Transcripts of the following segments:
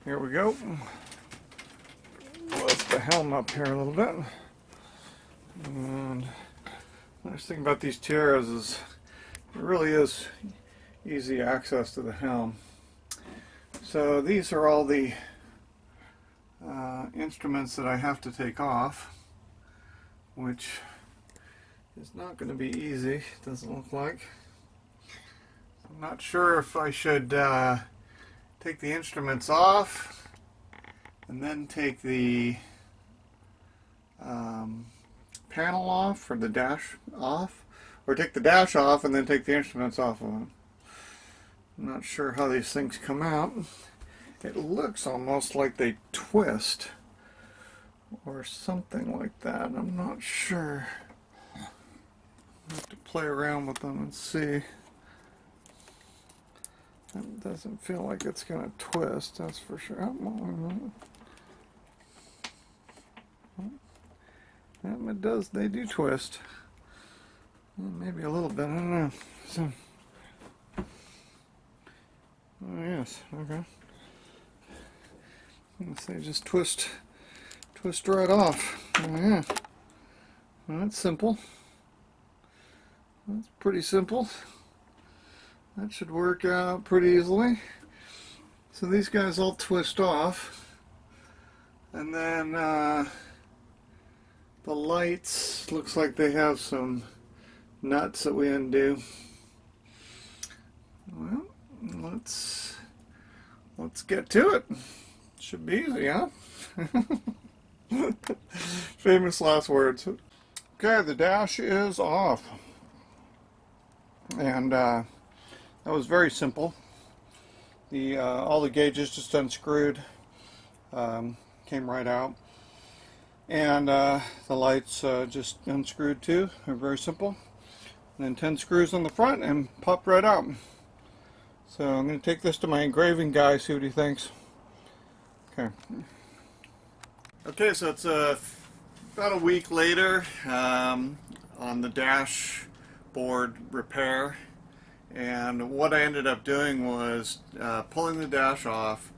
Here we go. Lift the helm up here a little bit. And the nice thing about these tiaras is it really is easy access to the helm. So these are all the instruments that I have to take off, which is not going to be easy, it doesn't look like. I'm not sure if I should take the instruments off and then take the panel off, or the dash off, or take the dash off and then take the instruments off of them. I'm not sure how these things come out. It looks almost like they twist or something like that. I'm not sure. I'll have to play around with them and see. That doesn't feel like it's going to twist, that's for sure. It does, they do twist. Maybe a little bit, I don't know. So, oh yes, okay. They just twist right off. Oh yeah. Well, that's simple. That's pretty simple. That should work out pretty easily. So these guys all twist off, and then the lights, looks like they have some nuts that we undo. Well, let's get to it. Should be easy, huh? Famous last words. Okay, the dash is off, and that was very simple. All the gauges just unscrewed, came right out, and the lights just unscrewed too. They're very simple. And then 10 screws on the front and popped right out. So I'm going to take this to my engraving guy, see what he thinks. Okay, so it's about a week later on the dashboard repair. And what I ended up doing was pulling the dash off,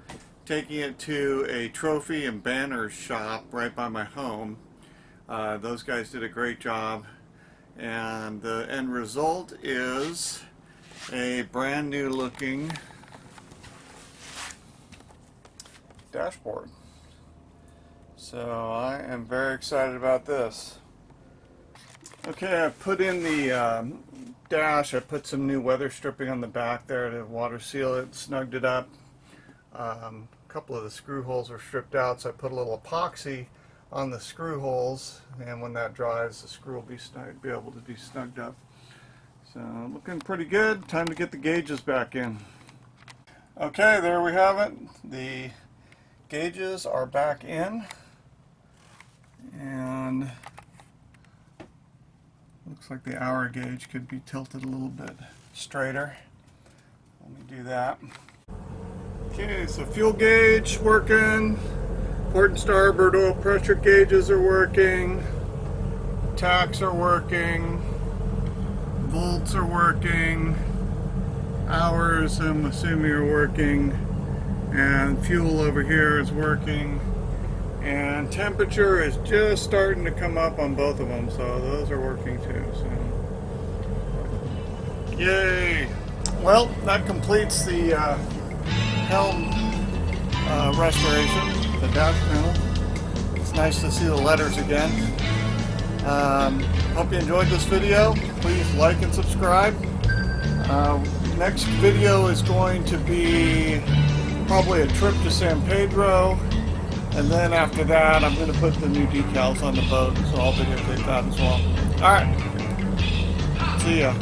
taking it to a trophy and banner shop right by my home. Those guys did a great job, and the end result is a brand new looking dashboard. So I am very excited about this. Okay, I put in the dash. I put some new weather stripping on the back there to water seal it, snugged it up. A couple of the screw holes were stripped out, so I put a little epoxy on the screw holes, and when that dries, the screw will be able to be snugged up. So looking pretty good. Time to get the gauges back in. Okay, there we have it. The gauges are back in, and looks like the hour gauge could be tilted a little bit straighter. Let me do that. Okay, so fuel gauge working, port and starboard oil pressure gauges are working, tacks are working, volts are working, hours I'm assuming are working, and fuel over here is working, and temperature is just starting to come up on both of them, so those are working too. So yay! Well, that completes the Helm restoration, the dash panel. It's nice to see the letters again. Hope you enjoyed this video. Please like and subscribe. Next video is going to be probably a trip to San Pedro, and then after that I'm going to put the new decals on the boat, so I'll videotape that as well. Alright, see ya.